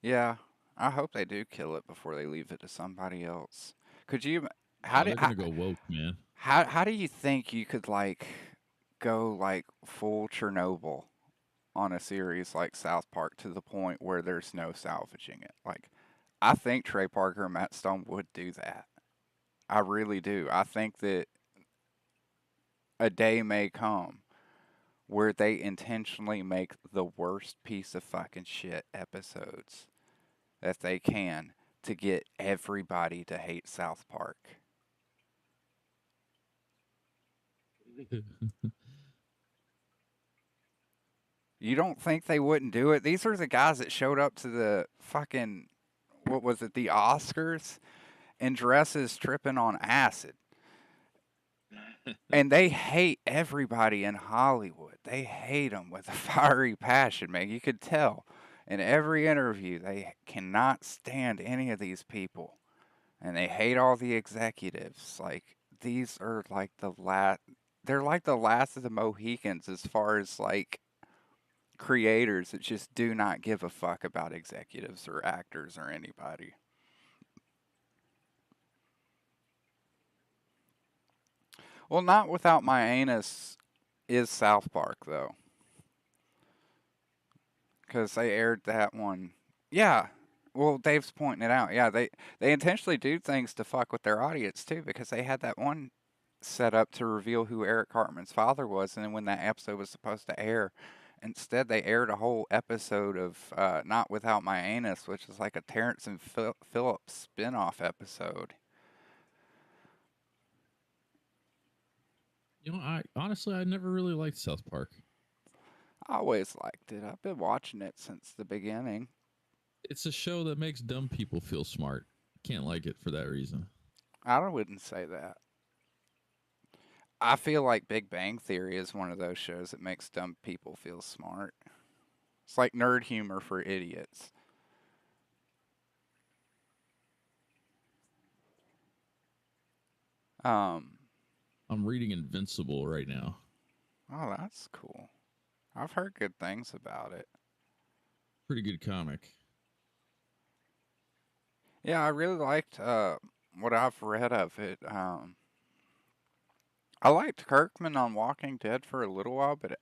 Yeah, I hope they do kill it before they leave it to somebody else. Could you? How Oh, do they're gonna go woke, man. how do you think you could like go like full Chernobyl on a series like South Park to the point where there's no salvaging it? Like, I think Trey Parker and Matt Stone would do that. I really do. I think that a day may come where they intentionally make the worst piece of fucking shit episodes that they can to get everybody to hate South Park. You don't think they wouldn't do it? These are the guys that showed up to the fucking, what was it, the Oscars in dresses tripping on acid. And they hate everybody in Hollywood. They hate them with a fiery passion, man. You could tell in every interview they cannot stand any of these people. And they hate all the executives. Like, these are like the last, they're like the last of the Mohicans as far as like creators that just do not give a fuck about executives or actors or anybody. Well, not without my anus is South Park though, because they aired that one. Yeah. Well, Dave's pointing it out. Yeah, they intentionally do things to fuck with their audience too, because they had that one set up to reveal who Eric Cartman's father was, and then when that episode was supposed to air, instead they aired a whole episode of Not Without My Anus, which is like a Terrence and Phillips spin-off episode. I honestly I never really liked South Park. I always liked it. I've been watching it since the beginning. It's a show that makes dumb people feel smart. Can't like it for that reason. I wouldn't say that. I feel like Big Bang Theory is one of those shows that makes dumb people feel smart. It's like nerd humor for idiots. Um, I'm reading Invincible right now. oh, that's cool. I've heard good things about it. Pretty good comic. Yeah, I really liked what I've read of it. I liked Kirkman on Walking Dead for a little while, but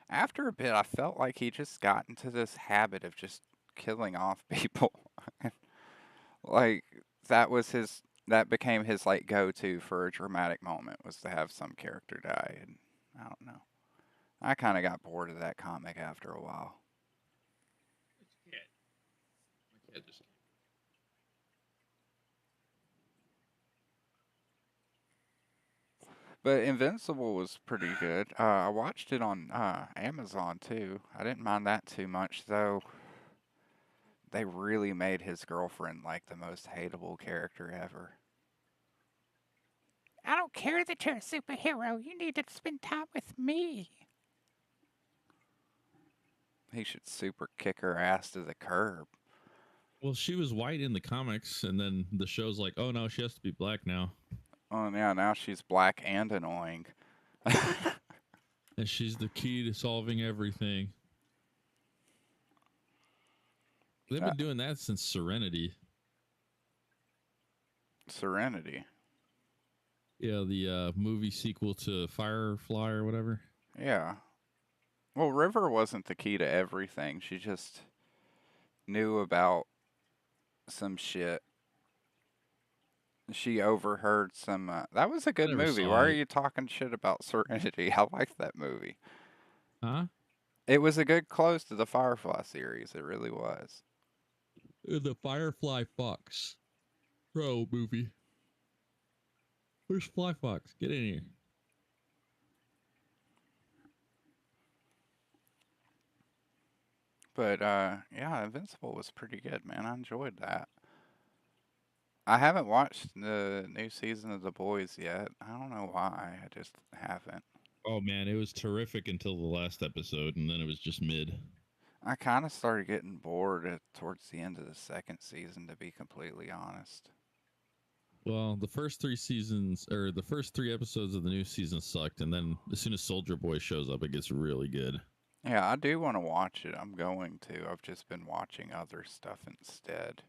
after a bit, I felt like he just got into this habit of just killing off people. Like that was his. That became his like go-to for a dramatic moment was to have some character die, and I don't know. I kind of got bored of that comic after a while. My cat just came. But Invincible was pretty good. I watched it on Amazon too. I didn't mind that too much, though. They really made his girlfriend like the most hateable character ever. I don't care that you're a superhero. You need to spend time with me. He should super kick her ass to the curb. Well, she was white in the comics, and then the show's like, oh no, she has to be black now, Oh, yeah, now she's black and annoying. and she's the key to solving everything. They've Uh, been doing that since Serenity. Serenity. Yeah, the movie sequel to Firefly or whatever. Yeah. Well, River wasn't the key to everything. She just knew about some shit. She overheard some. That was a I good never movie. saw Why are it. you talking shit about Serenity? I liked that movie. Huh? It was a good close to the Firefly series. It really was. The Firefly Fox Pro movie. Where's Fly Fox? Get in here. But yeah, Invincible was pretty good, man. I enjoyed that. I haven't watched the new season of The Boys yet. I don't know why. I just haven't. Oh man, it was terrific until the last episode, and then it was just mid. I kind of started getting bored towards the end of the second season, to be completely honest. Well, the first three seasons, or the first three episodes of the new season sucked, and then as soon as Soldier Boy shows up, it gets really good. Yeah, I do want to watch it. I'm going to. I've just been watching other stuff instead,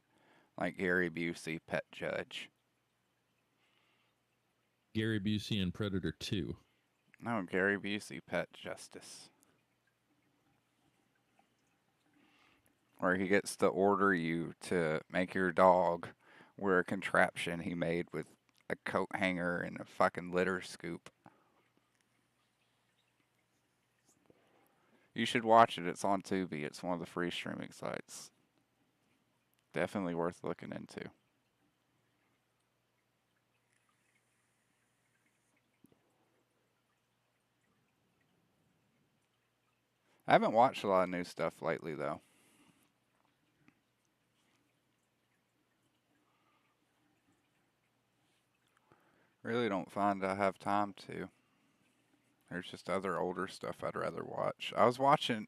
like Gary Busey, Pet Judge. Gary Busey and Predator 2. No, Gary Busey, Pet Justice. Where he gets to order you to make your dog wear a contraption he made with a coat hanger and a fucking litter scoop. You should watch it. It's on Tubi. It's one of the free streaming sites. Definitely worth looking into. I haven't watched a lot of new stuff lately, though. Really don't find I have time to. There's just other older stuff I'd rather watch. I was watching,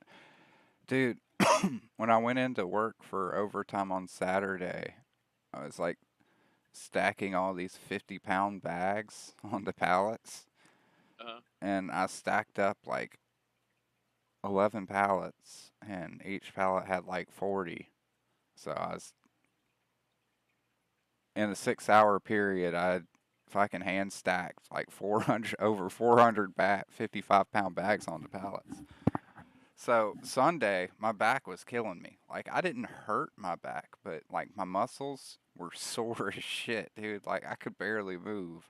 dude, when I went into work for overtime on Saturday, I was like stacking all these 50-pound bags onto pallets. Uh-huh. And I stacked up like 11 pallets, and each pallet had like 40. So I was in a 6 hour period. I fucking hand stacked like 400 over 400 55-pound bags on the pallets. So Sunday, my back was killing me. Like I didn't hurt my back, but like my muscles were sore as shit, dude. Like I could barely move.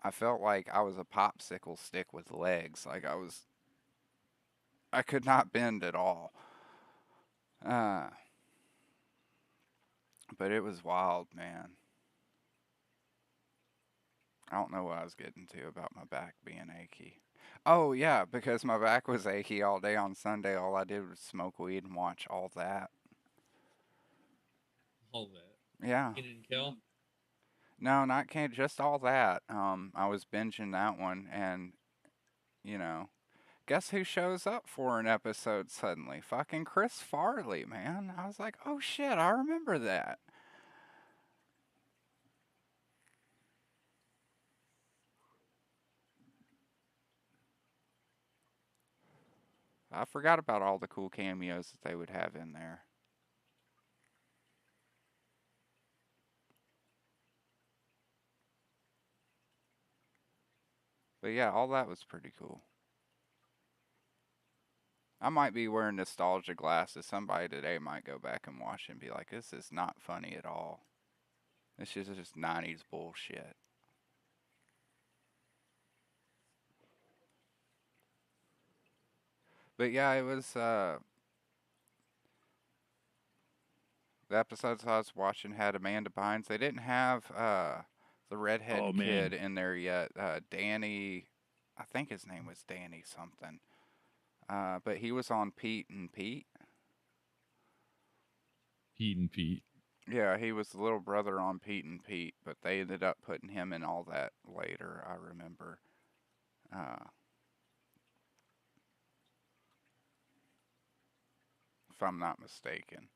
I felt like I was a popsicle stick with legs. I could not bend at all. Uh, but it was wild, man. I don't know what I was getting to about my back being achy. Oh, yeah, because my back was achy all day on Sunday. All I did was smoke weed and watch all that. All that. Yeah. Keenan and Kel. No, not can just all that. I was binging that one, and you know, guess who shows up for an episode suddenly? Fucking Chris Farley, man. I was like, oh shit, I remember that. I forgot about all the cool cameos that they would have in there. But yeah, all that was pretty cool. I might be wearing nostalgia glasses. Somebody today might go back and watch it and be like, this is not funny at all. This is just 90s bullshit. But yeah, it was the episodes I was watching had Amanda Bynes. They didn't have the redhead Oh kid man, in there yet. Danny, I think his name was Danny something. But he was on Pete and Pete. Pete and Pete. Yeah, he was the little brother on Pete and Pete, but they ended up putting him in all that later, I remember. Uh, if I'm not mistaken.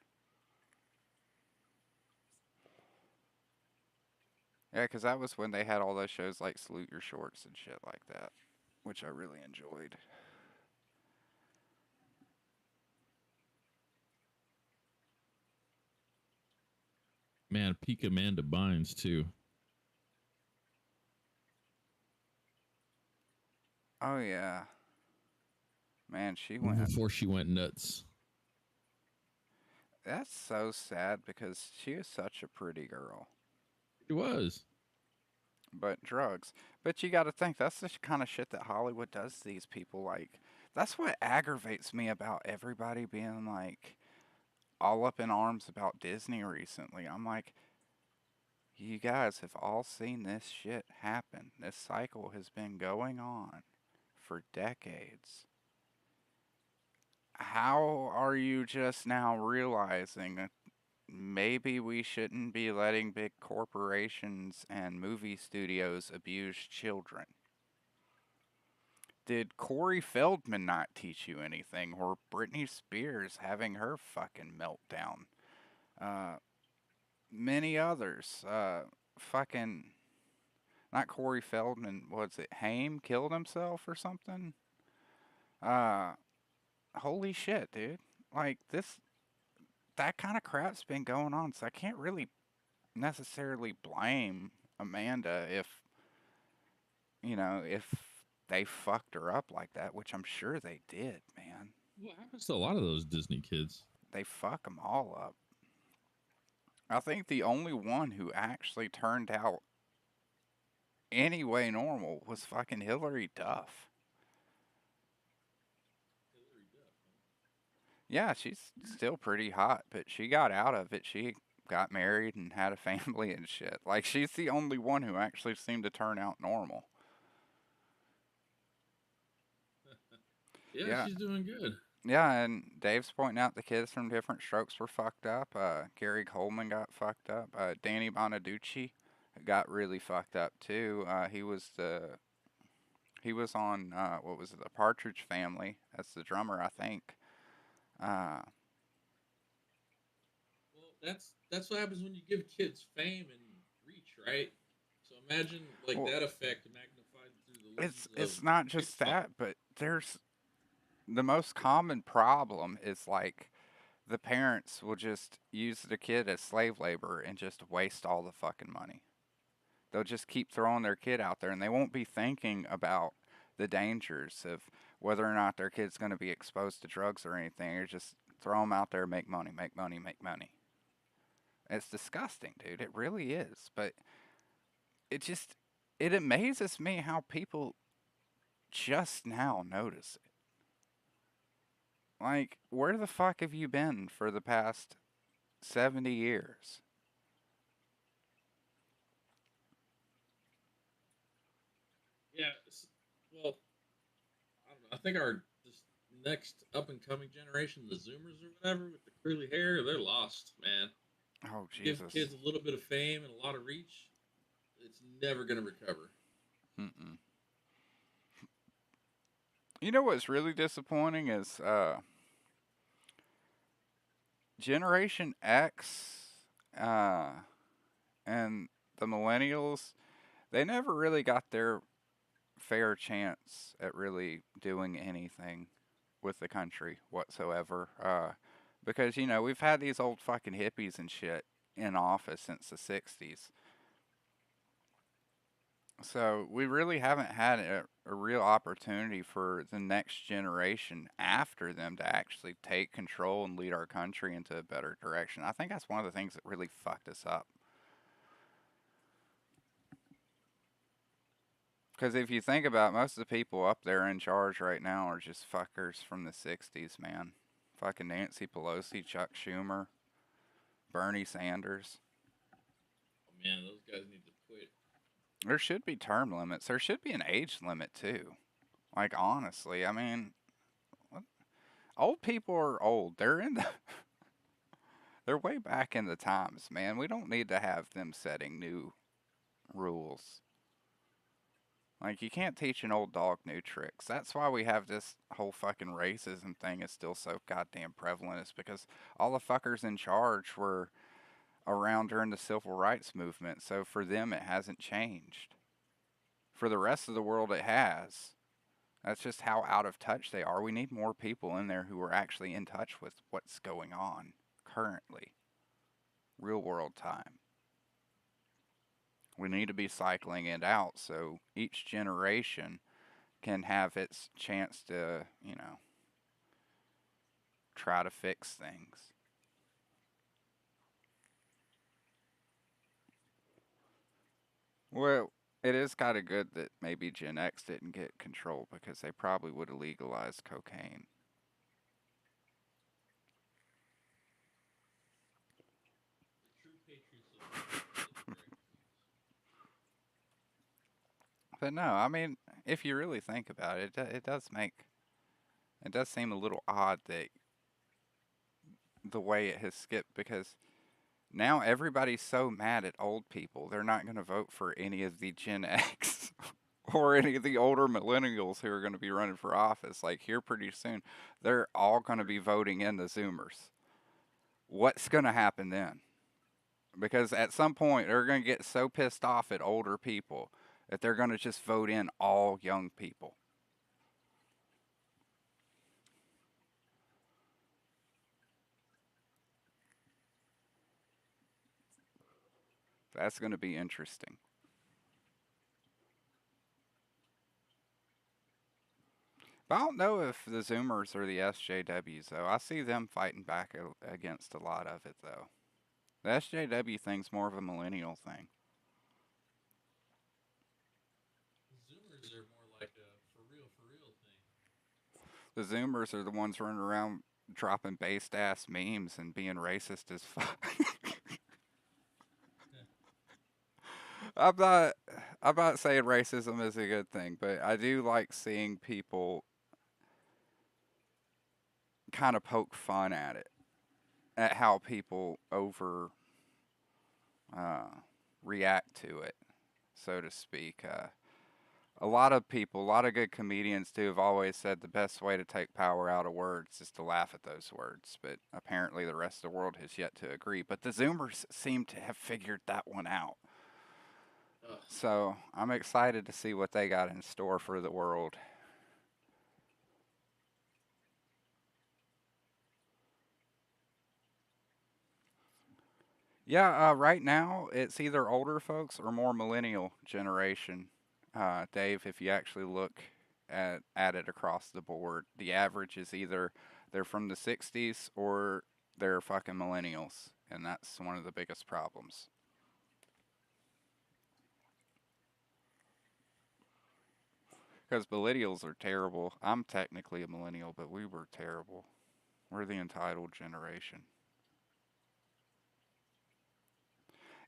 Yeah, because that was when they had all those shows like Salute Your Shorts and shit like that, which I really enjoyed. Man, peak Amanda Bynes too. Oh, yeah. Man, she went. Before she went nuts. That's so sad because she is such a pretty girl. It was. But drugs. But you got to think that's the kind of shit that Hollywood does to these people. Like, that's what aggravates me about everybody being like all up in arms about Disney recently. I'm like, you guys have all seen this shit happen. This cycle has been going on for decades. How are you just now realizing that maybe we shouldn't be letting big corporations and movie studios abuse children? Did Corey Feldman not teach you anything? Or Britney Spears having her fucking meltdown? Uh, Many others. Fucking. Not Corey Feldman. Was it Haim killed himself or something? Uh, Holy shit, dude. Like, this. That kind of crap's been going on, so I can't really necessarily blame Amanda if they fucked her up like that, which I'm sure they did, man. What happens to a lot of those Disney kids? They fuck them all up. I think the only one who actually turned out anyway normal was fucking Hillary Duff. Yeah, she's still pretty hot, but she got out of it. She got married and had a family and shit. Like, she's the only one who actually seemed to turn out normal. Yeah, Yeah, she's doing good. yeah, and Dave's pointing out the kids from Different Strokes were fucked up. Gary Coleman got fucked up. Danny Bonaducci got really fucked up too. He was on what was it, the Partridge Family? That's the drummer, I think. Uh, Well, that's what happens when you give kids fame and reach, right? So imagine like well, that effect magnified through the lens of it's not just TikTok. that, but there's the most common problem is like the parents will just use the kid as slave labor and just waste all the fucking money. They'll just keep throwing their kid out there and they won't be thinking about the dangers of whether or not their kid's going to be exposed to drugs or anything. Or just throw them out there, make money, make money, make money. It's disgusting, dude. It really is. But it just, it amazes me how people just now notice it. Like, where the fuck have you been for the past 70 years? Yeah. Well, I don't know. I think our this next up and coming generation, the Zoomers or whatever, with the curly hair, they're lost, man. Oh, Give Jesus. kids a little bit of fame and a lot of reach, it's never gonna recover. Mm-mm. You know what's really disappointing is Generation X uh, and the millennials, they never really got their fair chance at really doing anything with the country whatsoever. Because, we've had these old fucking hippies and shit in office since the 60s. So we really haven't had a real opportunity for the next generation after them to actually take control and lead our country into a better direction. I think that's one of the things that really fucked us up. Because if you think about it, most of the people up there in charge right now are just fuckers from the 60s, man. Fucking Nancy Pelosi, Chuck Schumer, Bernie Sanders. Oh man, those guys need to quit. There should be term limits. There should be an age limit too. Like honestly, I mean, what- old people are old. They're way back in the times, man. We don't need to have them setting new rules. Like you can't teach an old dog new tricks. That's why we have this whole fucking racism thing is still so goddamn prevalent. Is because all the fuckers in charge were around during the civil rights movement. So for them, it hasn't changed. For the rest of the world, it has. That's just how out of touch they are. We need more people in there who are actually in touch with what's going on currently, real world time. We need to be cycling it out so each generation can have its chance to, try to fix things. Well, it is kind of good that maybe Gen X didn't get control because they probably would have legalized cocaine. The true patriots of the world would get their But no, I mean, if you really think about it, it does seem a little odd that the way it has skipped because now everybody's so mad at old people, they're not going to vote for any of the Gen X or any of the older millennials who are going to be running for office. Like here pretty soon, they're all going to be voting in the Zoomers. What's going to happen then? Because at some point, they're going to get so pissed off at older people that they're going to just vote in all young people. That's going to be interesting. But I don't know if the Zoomers or the SJWs, though. I see them fighting back against a lot of it, though. The SJW thing's more of a millennial thing. Zoomers are more like a for real thing. The Zoomers are the ones running around dropping based ass memes and being racist as fuck. I'm not I'm not saying racism is a good thing, but I do like seeing people kind of poke fun at it, at how people over uh, react to it, so to speak. A lot of people, a lot of good comedians too, have always said the best way to take power out of words is to laugh at those words. But apparently, the rest of the world has yet to agree. But the Zoomers seem to have figured that one out. Ugh. So I'm excited to see what they got in store for the world. Yeah, right now it's either older folks or more millennial generation. Dave, if you actually look at it across the board, the average is either they're from the 60s or they're fucking millennials. And that's one of the biggest problems. Because millennials are terrible. I'm technically a millennial, but we were terrible. We're the entitled generation.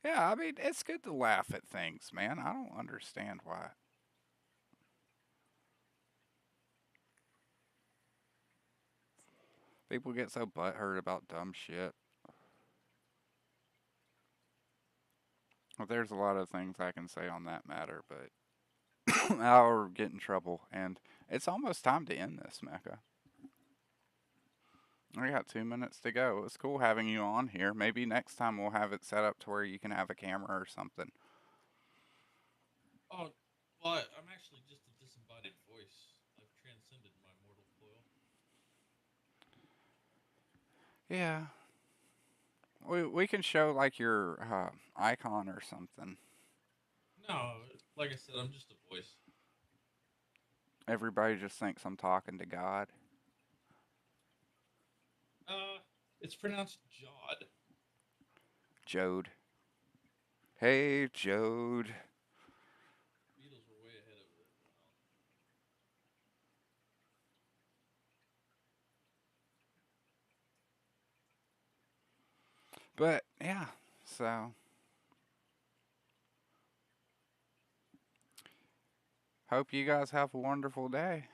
Yeah, I mean, it's good to laugh at things, man. I don't understand why. People get so butthurt about dumb shit. Well, there's a lot of things I can say on that matter, but I'll get in trouble. And it's almost time to end this, Mecca. We got 2 minutes to go. It was cool having you on here. Maybe next time we'll have it set up to where you can have a camera or something. Oh, well, I'm actually just a disembodied voice. I've transcended my mortal coil. Yeah, we can show like your icon or something. No, like I said, I'm just a voice. Everybody just thinks I'm talking to God. Uh, it's pronounced Jod. Jode. Hey, Jode. Beatles were way ahead of it. But yeah, so Hope you guys have a wonderful day.